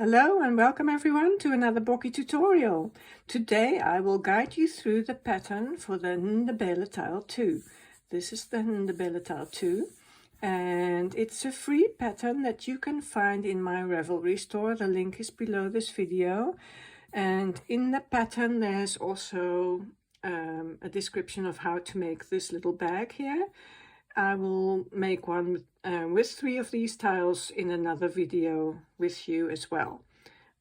Hello and welcome everyone to another Boki tutorial. Today I will guide you through the pattern for the Ndebeletile 2. This is the Ndebeletile 2 and it's a free pattern that you can find in my Ravelry store. The link is below this video, and in the pattern there's also a description of how to make this little bag here. I will make one with 3 of these tiles in another video with you as well.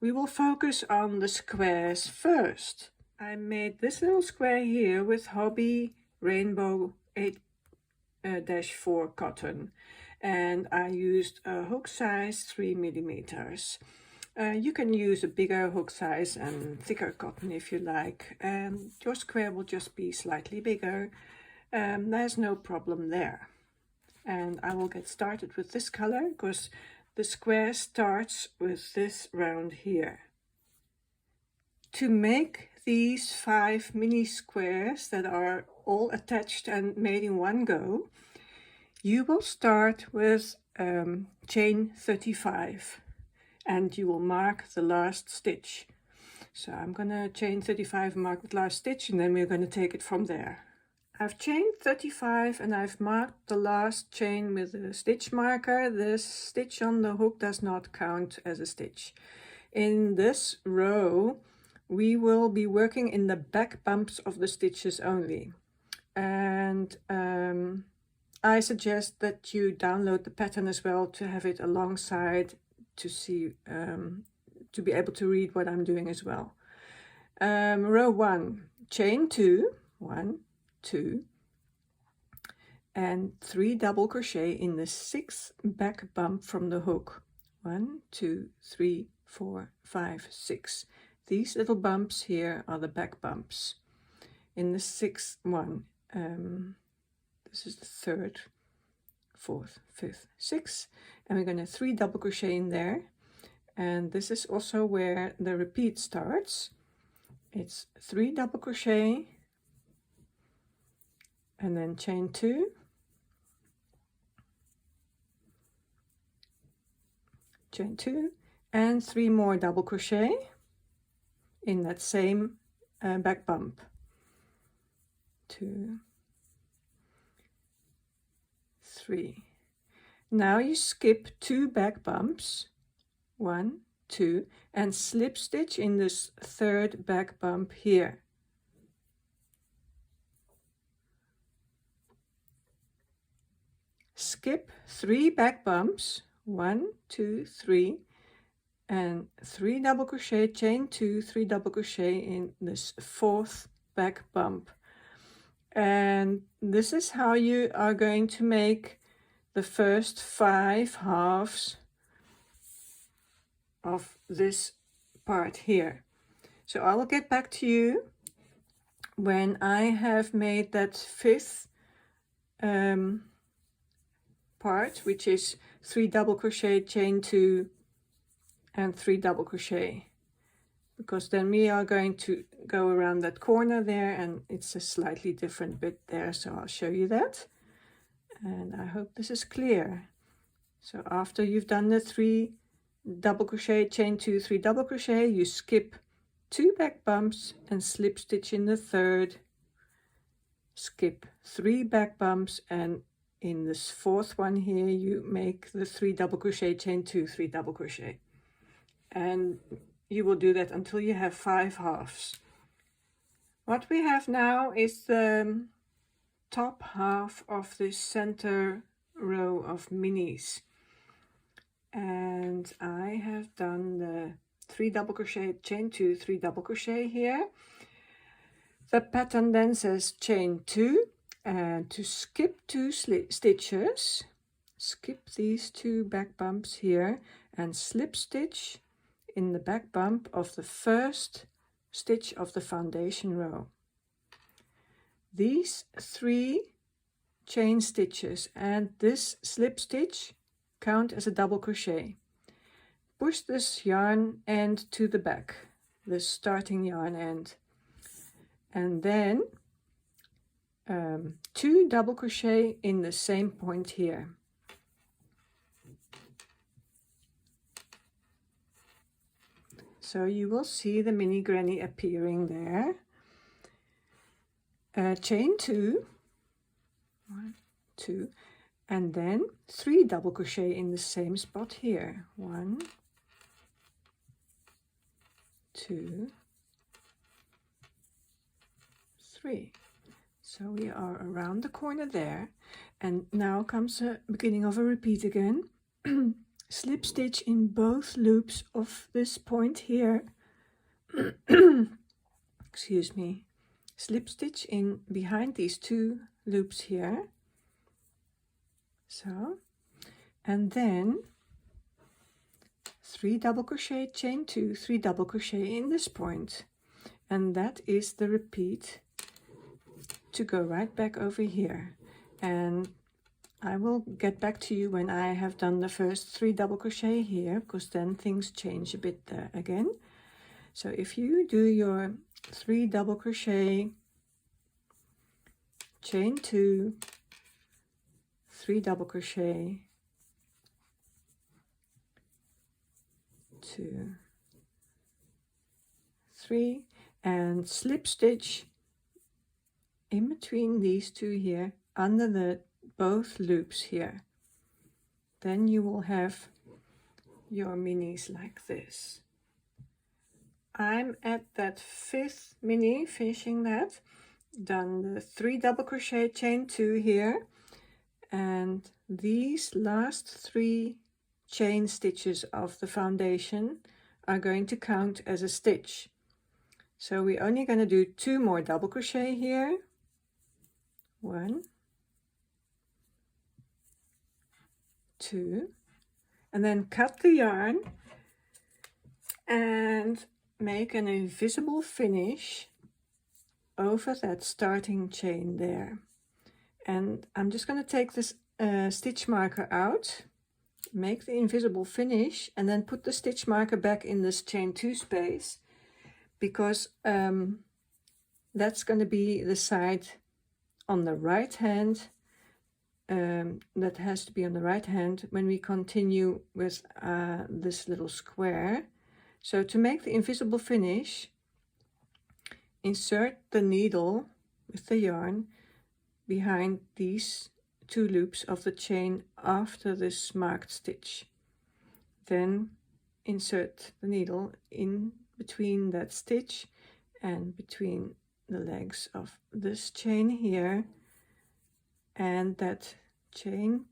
We will focus on the squares first. I made this little square here with Hobby Rainbow 8-4 cotton, and I used a hook size 3 millimeters. You can use a bigger hook size and thicker cotton if you like, and your square will just be slightly bigger. There's no problem there. And I will get started with this color because the square starts with this round here. To make these 5 mini squares that are all attached and made in one go, you will start with chain 35 and you will mark the last stitch. So I'm gonna chain 35, mark the last stitch, and then we're going to take it from there. I've chained 35 and I've marked the last chain with a stitch marker. This stitch on the hook does not count as a stitch. In this row we will be working in the back bumps of the stitches only, and I suggest that you download the pattern as well to have it alongside to see to be able to read what I'm doing as well. Row 1, chain 2, 1, 2, and 3 double crochet in the 6th back bump from the hook. 1, 2, 3, 4, 5, 6. These little bumps here are the back bumps. In the 6th one, this is the 3rd, 4th, 5th, 6th, and we're going to 3 double crochet in there, and this is also where the repeat starts. It's 3 double crochet and then chain 2, chain 2, and 3 more double crochet in that same back bump. 2, 3. Now you skip 2 back bumps, 1, 2, and slip stitch in this 3rd back bump here. Skip 3 back bumps, 1, 2, 3, and 3 double crochet, chain 2, 3 double crochet in this 4th back bump. And this is how you are going to make the first 5 halves of this part here. So I will get back to you when I have made that 5th part, which is 3 double crochet, chain 2, and 3 double crochet, because then we are going to go around that corner there, and it's a slightly different bit there, so I'll show you that, and I hope this is clear. So after you've done the 3 double crochet, chain 2, 3 double crochet, you skip 2 back bumps and slip stitch in the 3rd, skip 3 back bumps, and in this 4th one here you make the 3 double crochet, chain 2, 3 double crochet, and you will do that until you have 5 halves. What we have now is the top half of this center row of minis, and I have done the 3 double crochet, chain 2, 3 double crochet here. The pattern then says chain 2, and to skip 2 stitches, skip these 2 back bumps here and slip stitch in the back bump of the 1st stitch of the foundation row. These 3 chain stitches and this slip stitch count as a double crochet. Push this yarn end to the back, the starting yarn end, and then 2 double crochet in the same point here. So you will see the mini granny appearing there. Chain 2, 1, 2, and then 3 double crochet in the same spot here. 1, 2, 3. So we are around the corner there, and now comes the beginning of a repeat again. Slip stitch in both loops of this point here. Excuse me. Slip stitch in behind these 2 loops here. So, and then 3 double crochet, chain 2, 3 double crochet in this point, and that is the repeat to go right back over here. And I will get back to you when I have done the first 3 double crochet here, because then things change a bit there again. So if you do your 3 double crochet, chain 2, 3 double crochet, 2, 3, and slip stitch in between these 2 here under the both loops here, then you will have your minis like this. I'm at that 5th mini, finishing that, done the 3 double crochet, chain 2 here, and these last 3 chain stitches of the foundation are going to count as a stitch. So we're only going to do 2 more double crochet here, 1, 2, and then cut the yarn and make an invisible finish over that starting chain there. And I'm just going to take this stitch marker out, make the invisible finish, and then put the stitch marker back in this chain 2 space, because that's going to be the side on the right hand. That has to be on the right hand when we continue with this little square. So to make the invisible finish, insert the needle with the yarn behind these 2 loops of the chain after this marked stitch. Then insert the needle in between that stitch and between the legs of this chain here, and that chain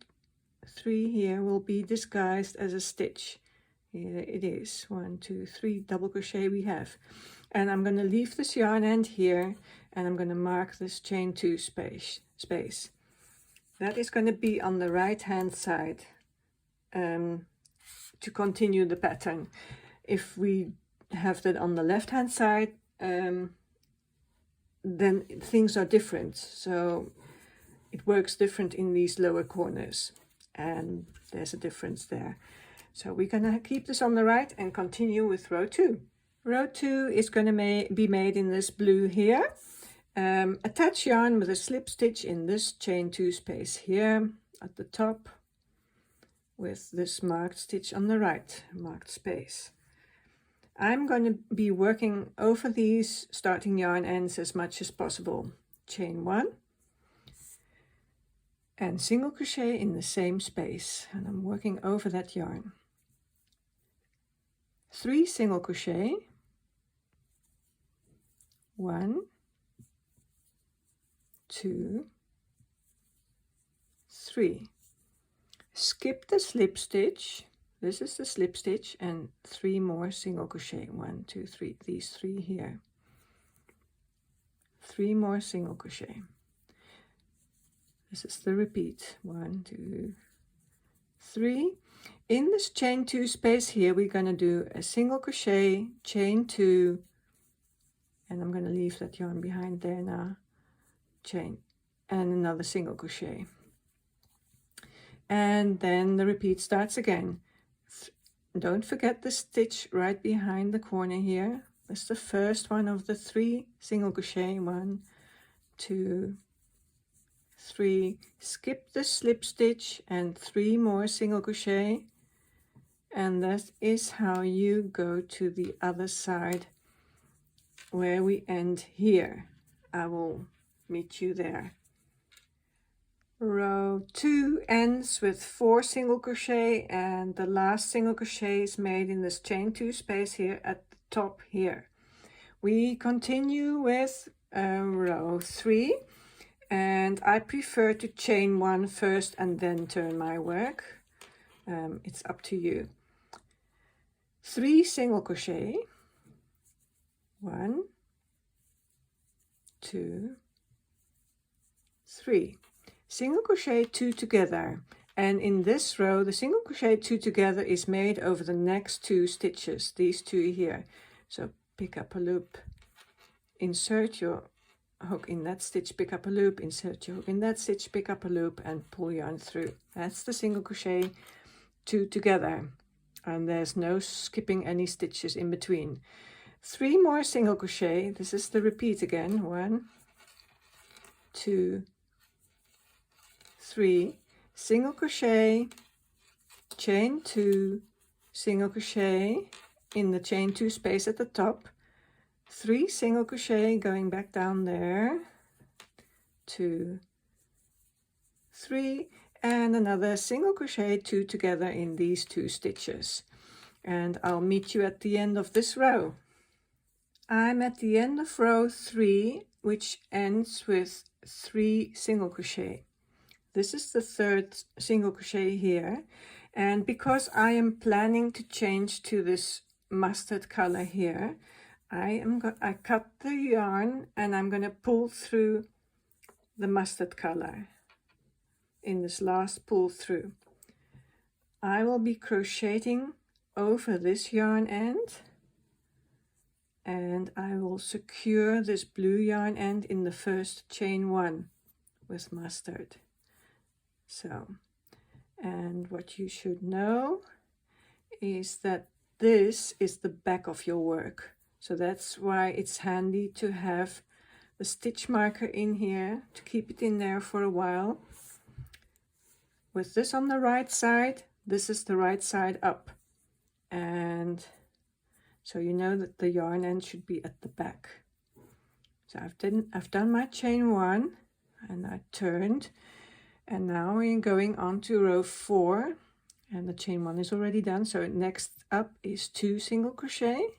3 here will be disguised as a stitch. Here it is, 1, 2, 3 double crochet we have. And I'm going to leave this yarn end here, and I'm going to mark this chain 2 space. That is going to be on the right hand side to continue the pattern. If we have that on the left hand side, then things are different. So it works different in these lower corners, and there's a difference there. So we're going to keep this on the right and continue with row 2. Row 2 is going to be made in this blue here. Attach yarn with a slip stitch in this chain 2 space here at the top, with this marked stitch on the right marked space. I'm going to be working over these starting yarn ends as much as possible. Chain 1 and single crochet in the same space, and I'm working over that yarn. 3 single crochet, 1, 2, 3. Skip the slip stitch. This is the slip stitch, and 3 more single crochet. 1, 2, 3. These 3 here. 3 more single crochet. This is the repeat. 1, 2, 3. In this chain 2 space here, we're going to do a single crochet, chain 2, and I'm going to leave that yarn behind there now. Chain and another single crochet, and then the repeat starts again. Don't forget the stitch right behind the corner here. That's the first one of the 3 single crochet. 1, 2, 3. Skip the slip stitch and 3 more single crochet, and that is how you go to the other side where we end here. I will meet you there. Row 2 ends with 4 single crochet, and the last single crochet is made in this chain 2 space here at the top here. We continue with row 3, and I prefer to chain 1 first and then turn my work. It's up to you. 3 single crochet, 1, 2, 3. Single crochet 2 together, and in this row the single crochet 2 together is made over the next 2 stitches, these 2 here. So pick up a loop, insert your hook in that stitch, pick up a loop, insert your hook in that stitch, pick up a loop, and pull yarn through. That's the single crochet 2 together, and there's no skipping any stitches in between. 3 more single crochet. This is the repeat again. 1, 2, 3 single crochet, chain 2, single crochet in the chain 2 space at the top, 3 single crochet going back down there, 2, 3, and another single crochet 2 together in these 2 stitches. And I'll meet you at the end of this row. I'm at the end of row 3, which ends with 3 single crochet. This is the 3rd single crochet here, and because I am planning to change to this mustard color here, I cut the yarn and I'm going to pull through the mustard color in this last pull through. I will be crocheting over this yarn end, and I will secure this blue yarn end in the first chain 1 with mustard. So, and what you should know is that this is the back of your work. So that's why it's handy to have the stitch marker in here to keep it in there for a while. With this on the right side, this is the right side up. And so you know that the yarn end should be at the back. So I've done my chain 1 and I turned. And now we're going on to row 4, and the chain 1 is already done. So next up is 2 single crochet,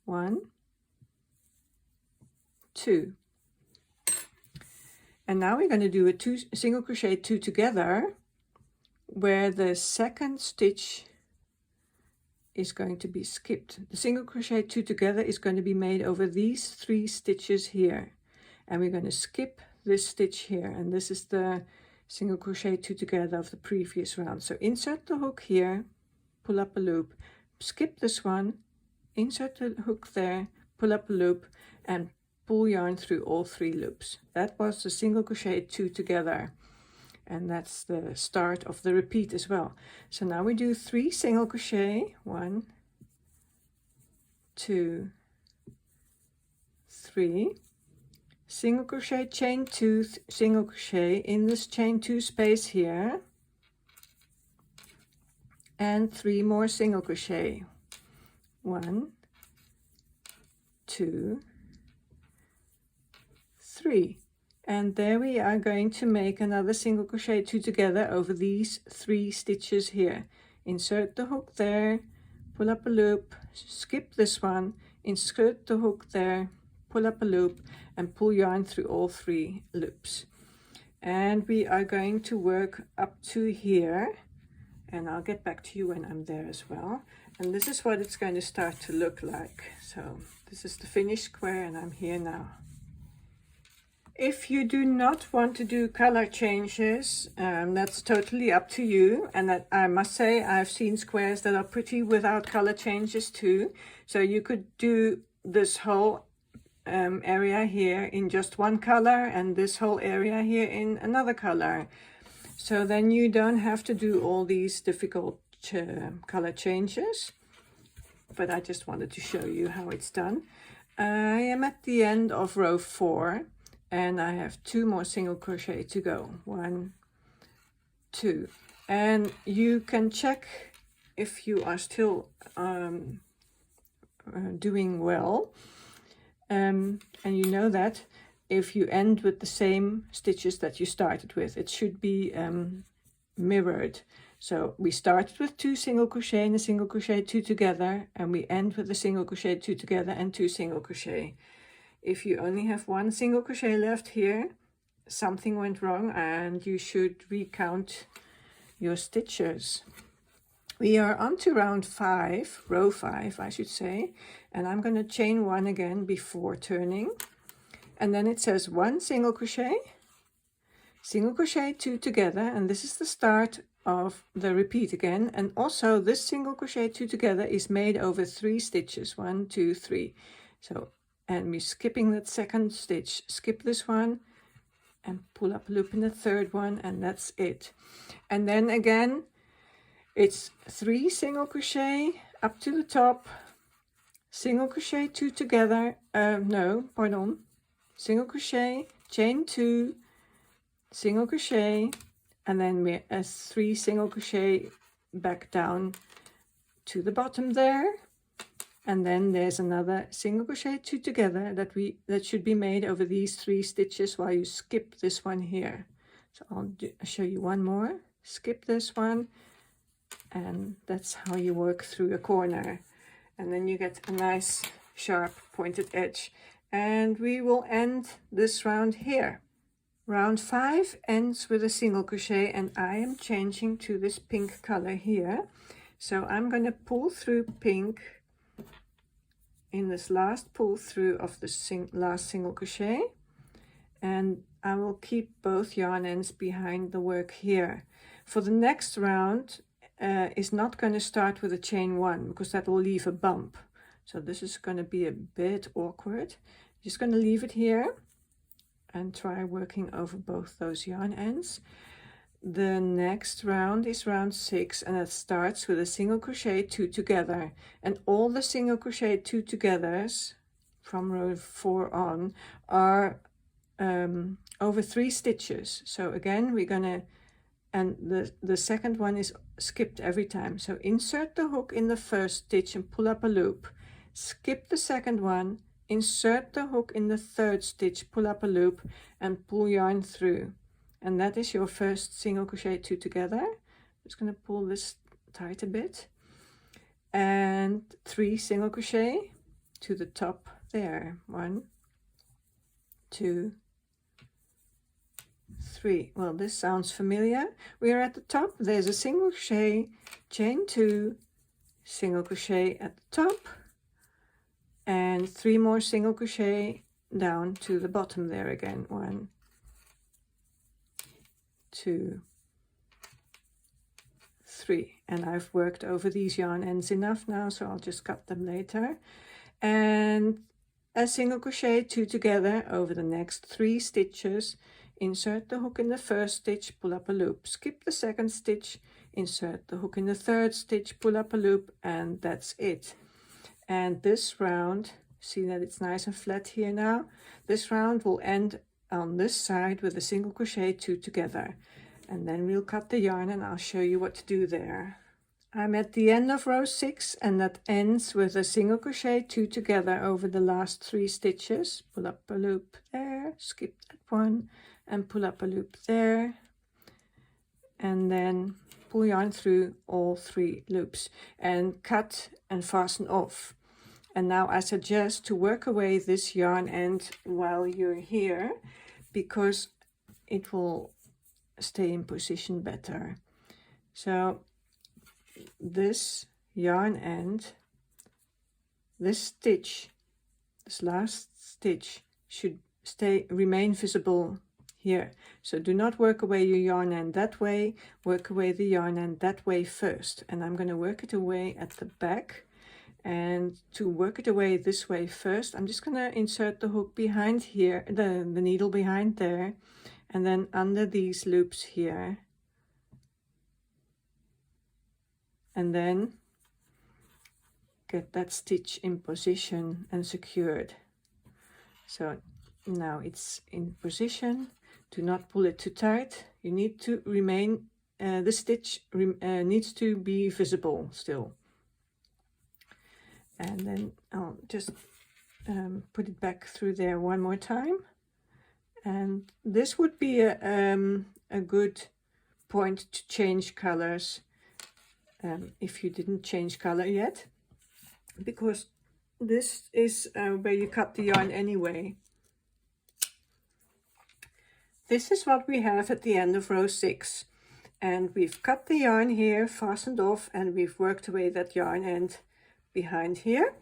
1, 2. And now we're going to do a 2 single crochet 2 together, where the second stitch is going to be skipped. The single crochet 2 together is going to be made over these 3 stitches here, and we're going to skip this stitch here, and this is the single crochet 2 together of the previous round. So insert the hook here, pull up a loop, skip this one, insert the hook there, pull up a loop, and pull yarn through all 3 loops. That was the single crochet 2 together, and that's the start of the repeat as well. So now we do 3 single crochet, 1, 2, 3, single crochet, chain 2, single crochet in this chain 2 space here, and 3 more single crochet, 1, 2, 3, and there we are going to make another single crochet 2 together over these 3 stitches here. Insert the hook there, pull up a loop, skip this one, insert the hook there, pull up a loop, and pull yarn through all 3 loops. And we are going to work up to here, and I'll get back to you when I'm there as well. And this is what it's going to start to look like. So this is the finished square, and I'm here now. If you do not want to do color changes, that's totally up to you. And that, I must say, I've seen squares that are pretty without color changes too. So you could do this whole area here in just one color, and this whole area here in another color. So then you don't have to do all these difficult color changes. But I just wanted to show you how it's done. I am at the end of row 4, and I have 2 more single crochet to go. 1, 2, and you can check if you are still doing well, and you know that if you end with the same stitches that you started with, it should be mirrored. So we started with 2 single crochet and a single crochet, 2 together, and we end with a single crochet, 2 together and 2 single crochet. If you only have 1 single crochet left here, something went wrong and you should recount your stitches. We are on to round 5, row 5 I should say, and I'm going to chain 1 again before turning, and then it says 1 single crochet, single crochet, 2 together, and this is the start of the repeat again. And also this single crochet 2 together is made over 3 stitches, 1 2 3. So, and we're skipping that second stitch, skip this one and pull up a loop in the third one, and that's it. And then again it's 3 single crochet up to the top, single crochet, 2 together, single crochet, chain 2, single crochet, and then we 3 single crochet back down to the bottom there, and then there's another single crochet, 2 together that should be made over these 3 stitches while you skip this one here. So I'll show you one more, skip this one, and that's how you work through a corner, and then you get a nice sharp pointed edge. And we will end this round here. Round 5 ends with a single crochet, and I am changing to this pink color here. So I'm going to pull through pink in this last pull through of the last single crochet, and I will keep both yarn ends behind the work here. For the next round is not going to start with a chain 1 because that will leave a bump. So this is going to be a bit awkward. Just going to leave it here and try working over both those yarn ends. The next round is round 6, and it starts with a single crochet, 2 together, and all the single crochet 2 togethers from row 4 on are over 3 stitches. So again we're gonna, and the second one is skipped every time. So insert the hook in the first stitch and pull up a loop, skip the second one, insert the hook in the third stitch, pull up a loop, and pull yarn through, and that is your first single crochet 2 together. I'm just going to pull this tight a bit, and 3 single crochet to the top there, 1 2 3. Well, this sounds familiar. We are at the top, there's a single crochet, chain 2, single crochet at the top, and 3 more single crochet down to the bottom there again, 1 2 3. And I've worked over these yarn ends enough now, so I'll just cut them later. And a single crochet 2 together over the next 3 stitches, insert the hook in the first stitch, pull up a loop, skip the second stitch, insert the hook in the third stitch, pull up a loop, and that's it. And this round, see that it's nice and flat here now, this round will end on this side with a single crochet 2 together, and then we'll cut the yarn and I'll show you what to do there. I'm at the end of row 6, and that ends with a single crochet 2 together over the last 3 stitches, pull up a loop there, skip that one, and pull up a loop there, and then pull yarn through all 3 loops and cut and fasten off. And now I suggest to work away this yarn end while you're here, because it will stay in position better. So this yarn end, this stitch, this last stitch should remain visible here. So do not work away your yarn end that way, work away the yarn end that way first. And I'm going to work it away at the back. And to work it away this way first, I'm just going to insert the hook behind here, the needle behind there, and then under these loops here, and then get that stitch in position and secured. So now it's in position. Do not pull it too tight. You need to remain the stitch needs to be visible still. And then I'll just put it back through there one more time. And this would be a good point to change colors if you didn't change color yet, because this is where you cut the yarn anyway. This is what we have at the end of row 6, and we've cut the yarn here, fastened off, and we've worked away that yarn end behind here.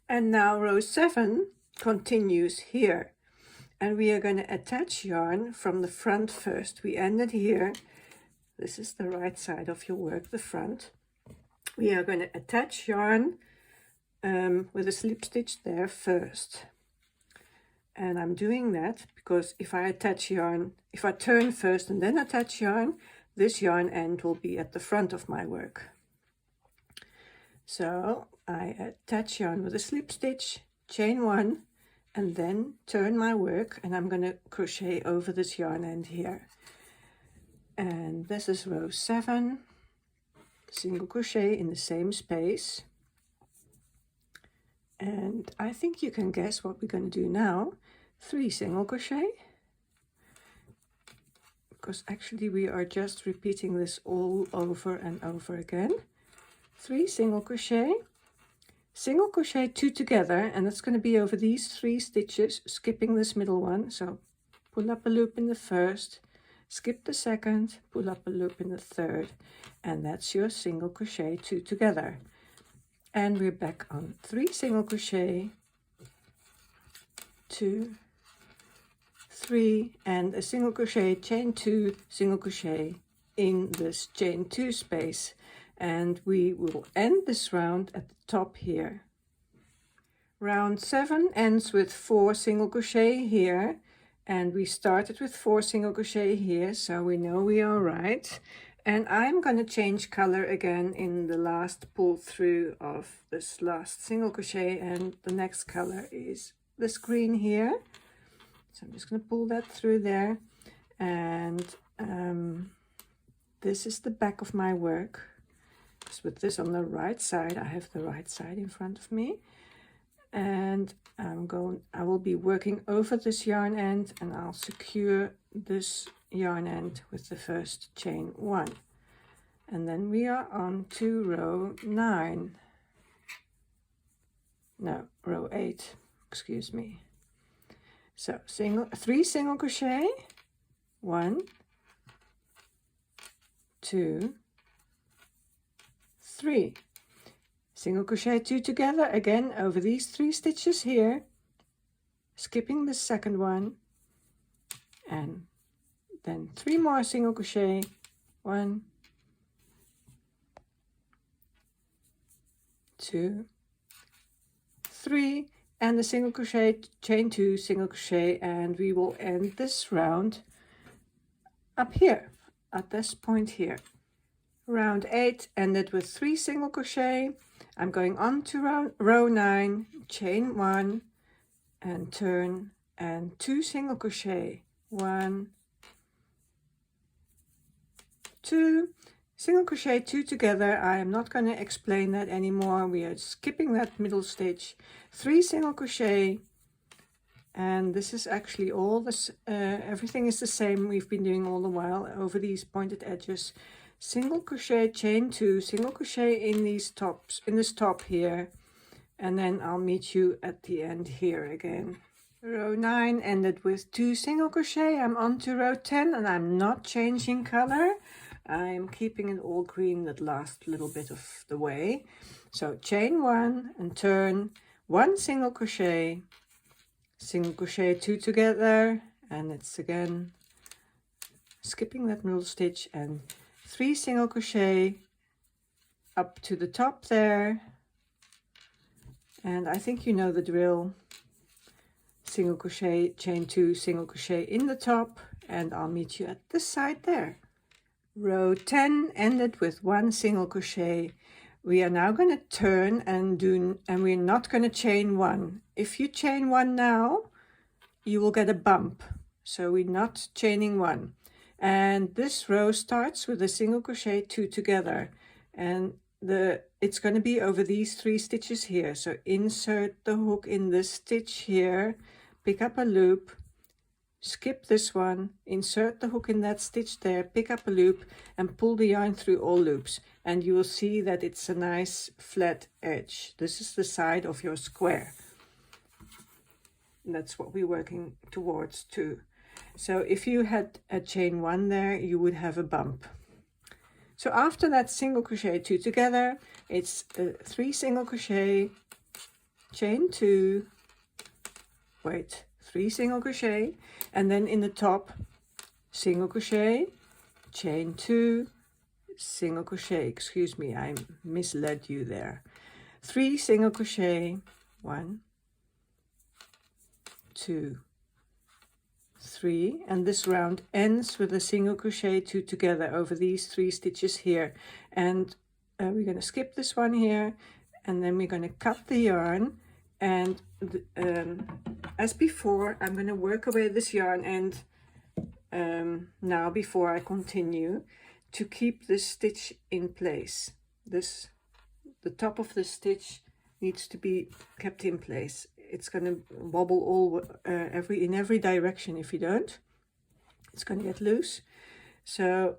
And now row 7 continues here, and we are going to attach yarn from the front first. We ended here. This is the right side of your work, the front. We are going to attach yarn with a slip stitch there first. And I'm doing that because if I attach yarn, if I turn first and then attach yarn, this yarn end will be at the front of my work. So I attach yarn with a slip stitch, chain 1, and then turn my work, and I'm going to crochet over this yarn end here. And this is row 7, single crochet in the same space. And I think you can guess what we're going to do now. 3 single crochet, because actually we are just repeating this all over and over again. 3 single crochet, 2 together, and it's going to be over these 3 stitches, skipping this middle one. So pull up a loop in the first, skip the second, pull up a loop in the third, and that's your single crochet 2 together. And we're back on 3 single crochet, 2, 3, and a single crochet, chain 2, single crochet in this chain 2 space. And we will end this round at the top here. Round 7 ends with 4 single crochet here, and we started with 4 single crochet here, so we know we are right. And I'm going to change color again in the last pull through of this last single crochet, and the next color is this green here. So I'm just going to pull that through there, and this is the back of my work. So with this on the right side, I have the right side in front of me, and I will be working over this yarn end, and I'll secure this yarn end with the first chain 1, and then we are on to row 9, no, row 8, excuse me. So 3 single crochet, 1, 2, 3 single crochet 2 together again over these 3 stitches here, skipping the second one, and then 3 more single crochet, 1, 2, 3, and a single crochet, chain 2, single crochet, and we will end this round up here at this point here. Round 8 ended with 3 single crochet. I'm going on to row 9, chain 1 and turn, and 2 single crochet, 1, 2 single crochet 2 together. I am not going to explain that anymore. We are skipping that middle stitch, 3 single crochet, and this is actually all this, everything is the same we've been doing all the while over these pointed edges. Single crochet, chain 2, single crochet in these tops, in this top here, and then I'll meet you at the end here again. Row 9 ended with 2 single crochet. I'm on to row 10, and I'm not changing color. I'm keeping it all green that last little bit of the way. So chain 1 and turn, 1 single crochet, 2 together, and it's again skipping that middle stitch, and 3 single crochet up to the top there, and I think you know the drill. Single crochet, chain 2, single crochet in the top, and I'll meet you at this side there. Row 10 ended with 1 single crochet. We are now going to turn and we're not going to chain 1. If you chain 1 now, you will get a bump, so we're not chaining 1. And this row starts with a single crochet 2 together, and it's going to be over these 3 stitches here. So insert the hook in this stitch here, pick up a loop, skip this one, insert the hook in that stitch there, pick up a loop, and pull the yarn through all loops, and you will see that it's a nice flat edge. This is the side of your square. That's what we're working towards too. So if you had a chain 1 there, you would have a bump. So after that single crochet 2 together, it's 3 single crochet, chain 2, 3 single crochet, and then in the top, single crochet, chain 2, single crochet. Excuse me, I misled you there. 3 single crochet, 1, 2, 3, and this round ends with a single crochet 2 together over these 3 stitches here. And we're going to skip this one here, and then we're going to cut the yarn, and as before, I'm going to work away this yarn end now before I continue, to keep this stitch in place. The top of the stitch needs to be kept in place. It's going to wobble all in every direction. If you don't, it's going to get loose. So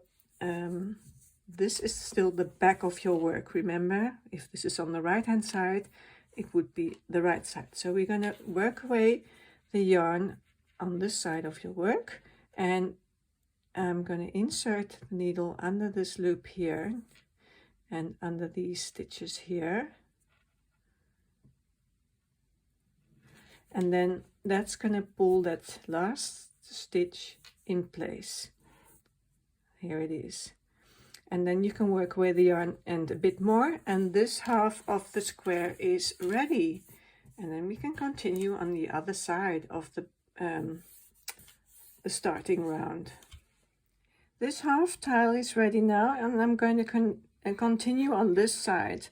this is still the back of your work. Remember, if this is on the right hand side, it would be the right side. So we're going to work away the yarn on this side of your work, and I'm going to insert the needle under this loop here and under these stitches here. And then that's going to pull that last stitch in place. Here it is. And then you can work away the yarn end a bit more, and this half of the square is ready. And then we can continue on the other side of the starting round. This half tile is ready now, and I'm going to continue on this side.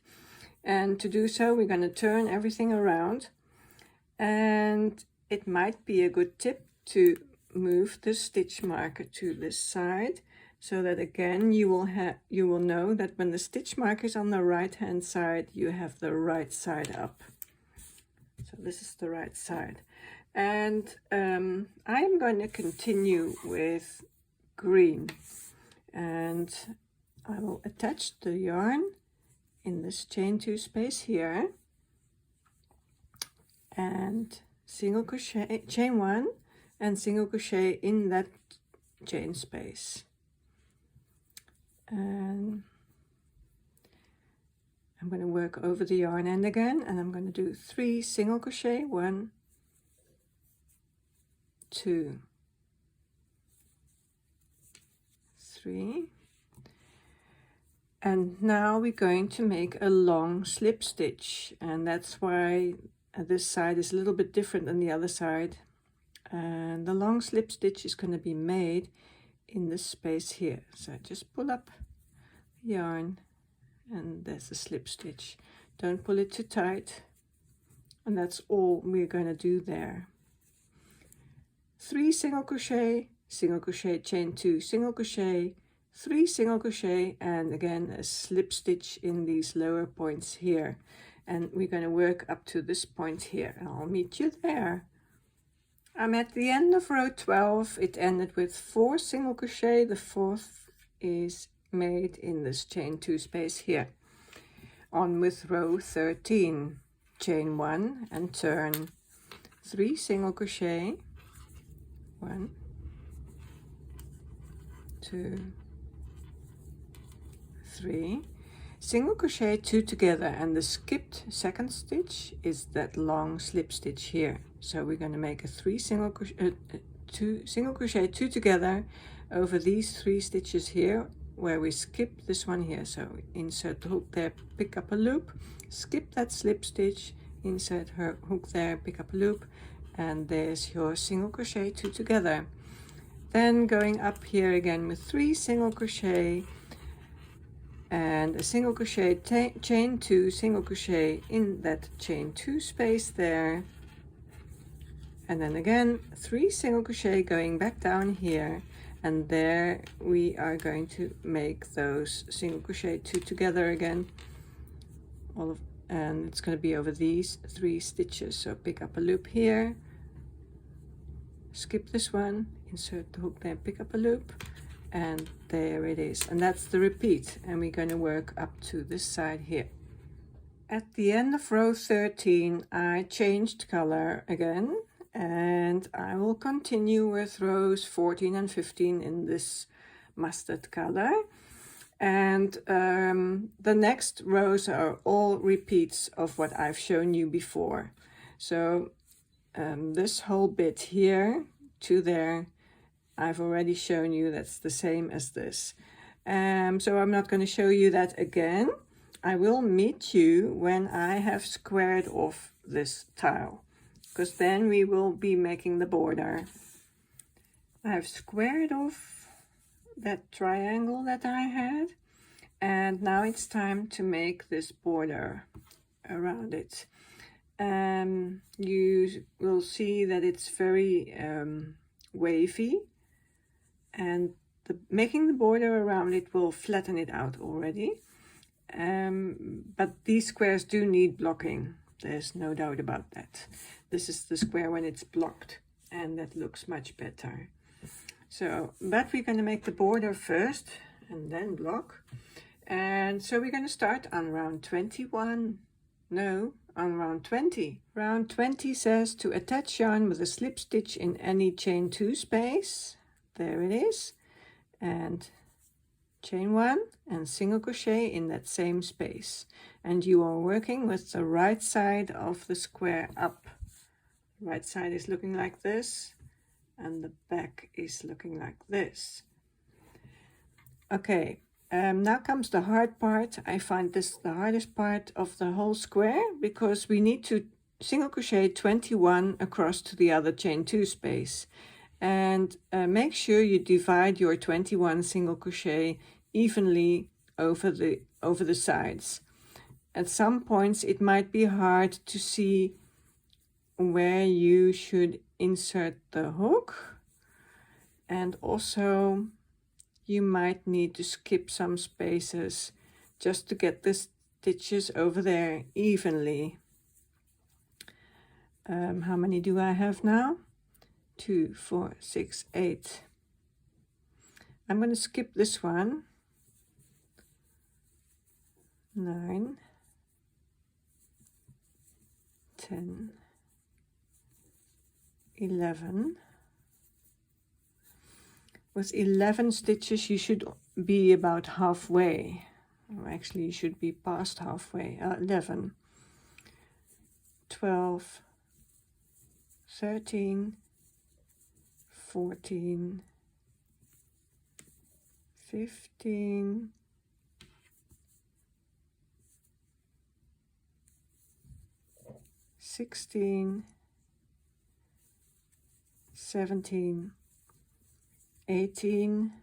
And to do so, we're going to turn everything around. And it might be a good tip to move the stitch marker to this side, so that again you will know that when the stitch marker is on the right hand side, you have the right side up. So this is the right side. And I'm going to continue with green, and I will attach the yarn in this chain 2 space here, and single crochet, chain 1 and single crochet in that chain space. And I'm going to work over the yarn end again, and I'm going to do 3 single crochet, 1, 2, 3. And now we're going to make a long slip stitch, and that's why this side is a little bit different than the other side. And the long slip stitch is going to be made in this space here. So just pull up the yarn, and there's the slip stitch. Don't pull it too tight, and that's all we're going to do there. 3 single crochet, chain 2, single crochet, 3 single crochet, and again a slip stitch in these lower points here. And we're going to work up to this point here. I'll meet you there. I'm at the end of row 12. It ended with 4 single crochet. The 4th is made in this chain 2 space here. On with row 13. Chain 1 and turn. 3 single crochet. 1, 2, 3. Single crochet 2 together, and the skipped second stitch is that long slip stitch here. So we're going to make a 2 single crochet 2 together over these 3 stitches here, where we skip this one here. So insert the hook there, pick up a loop, skip that slip stitch, insert her hook there, pick up a loop, and there's your single crochet 2 together. Then going up here again with 3 single crochet and a single crochet, chain 2 single crochet in that chain 2 space there, and then again 3 single crochet going back down here, and there we are going to make those single crochet 2 together again, and it's going to be over these 3 stitches. So pick up a loop here, skip this one, insert the hook there, pick up a loop, and there it is. And that's the repeat, and we're going to work up to this side here. At the end of row 13 I changed color again, and I will continue with rows 14 and 15 in this mustard color. And the next rows are all repeats of what I've shown you before. So this whole bit here to there, I've already shown you, that's the same as this. So I'm not going to show you that again. I will meet you when I have squared off this tile, because then we will be making the border. I've squared off that triangle that I had, and now it's time to make this border around it. You will see that it's very wavy, and making the border around it will flatten it out already. But these squares do need blocking, there's no doubt about that. This is the square when it's blocked, and that looks much better. So, but we're going to make the border first and then block. And so we're going to start on round 21. No, on round 20. Round 20 says to attach yarn with a slip stitch in any chain 2 space. There it is. And chain 1 and single crochet in that same space, and you are working with the right side of the square up. Right side is looking like this, and the back is looking like this. Okay, now comes the hard part. I find this the hardest part of the whole square, because we need to single crochet 21 across to the other chain 2 space, and make sure you divide your 21 single crochet evenly over the sides. At some points it might be hard to see where you should insert the hook, and also you might need to skip some spaces just to get the stitches over there evenly. How many do I have now? 2, 4, 6, 8. I'm going to skip this one. 9, 10, 11. With 11 stitches you should be about halfway, or actually you should be past halfway. 11, 12, 13, 14, 15, 16, 17, 18,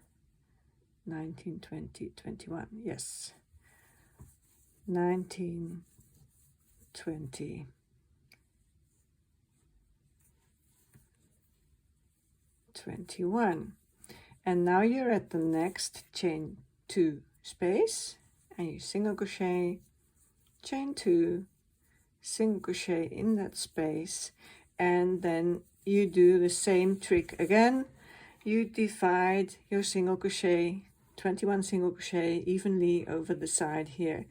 19, 20, 21, yes, 19, 20, 21. And now you're at the next chain 2 space, and you single crochet, chain 2, single crochet in that space, and then you do the same trick again. You divide your single crochet, 21 single crochet, evenly over the side here,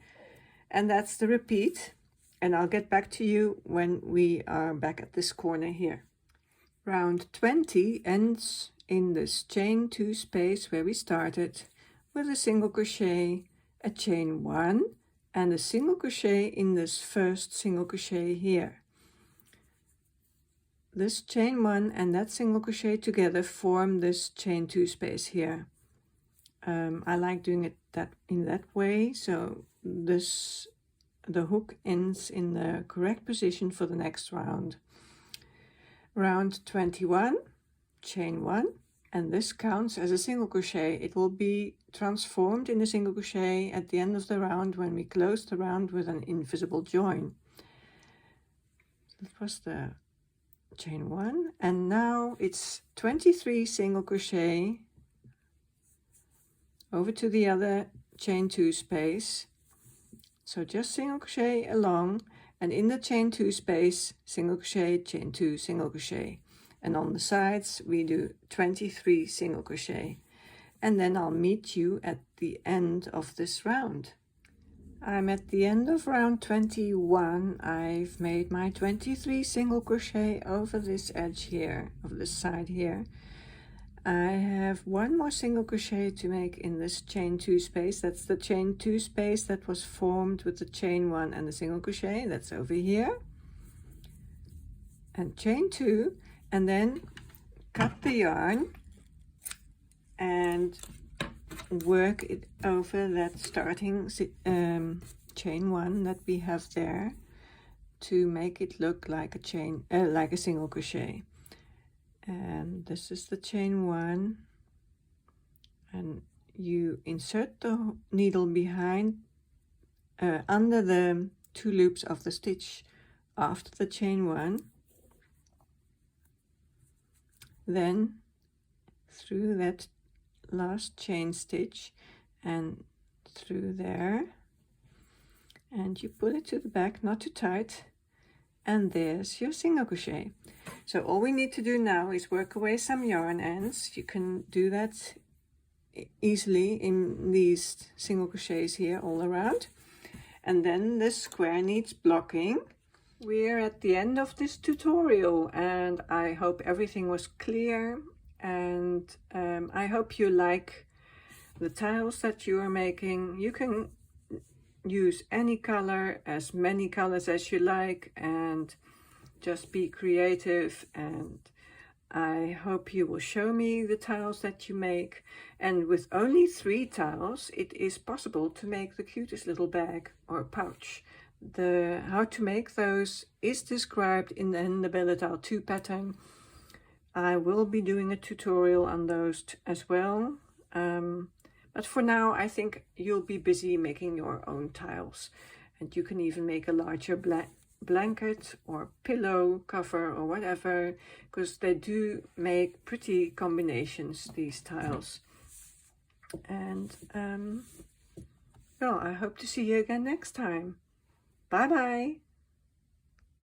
and that's the repeat. And I'll get back to you when we are back at this corner here. Round 20 ends in this chain 2 space where we started, with a single crochet, a chain 1, and a single crochet in this first single crochet here. This chain 1 and that single crochet together form this chain 2 space here. I like doing it in that way, so the hook ends in the correct position for the next round. Round 21, chain 1, and this counts as a single crochet. It will be transformed in a single crochet at the end of the round when we close the round with an invisible join. That was the chain 1, and now it's 23 single crochet over to the other chain 2 space. So just single crochet along, and in the chain 2 space, single crochet, chain 2, single crochet. And on the sides we do 23 single crochet. And then I'll meet you at the end of this round. I'm at the end of round 21. I've made my 23 single crochet over this edge here, over this side here. I have one more single crochet to make in this chain 2 space. That's the chain 2 space that was formed with the chain 1 and the single crochet. That's over here. And chain 2, and then cut the yarn and work it over that starting chain 1 that we have there to make it look like a chain, like a single crochet. And this is the chain 1, and you insert the needle behind under the 2 loops of the stitch after the chain 1, then through that last chain stitch and through there, and you pull it to the back, not too tight, and there's your single crochet. So all we need to do now is work away some yarn ends. You can do that easily in these single crochets here all around. And then this square needs blocking. We're at the end of this tutorial, and I hope everything was clear, and I hope you like the tiles that you are making. You can use any color, as many colors as you like, and just be creative. And I hope you will show me the tiles that you make. And with only 3 tiles, it is possible to make the cutest little bag or pouch. How to make those is described in the Ndebeletile 2 pattern. I will be doing a tutorial on those as well. But for now, I think you'll be busy making your own tiles. And you can even make a larger blanket or pillow cover or whatever, because they do make pretty combinations, these tiles. And well, I hope to see you again next time. Bye bye.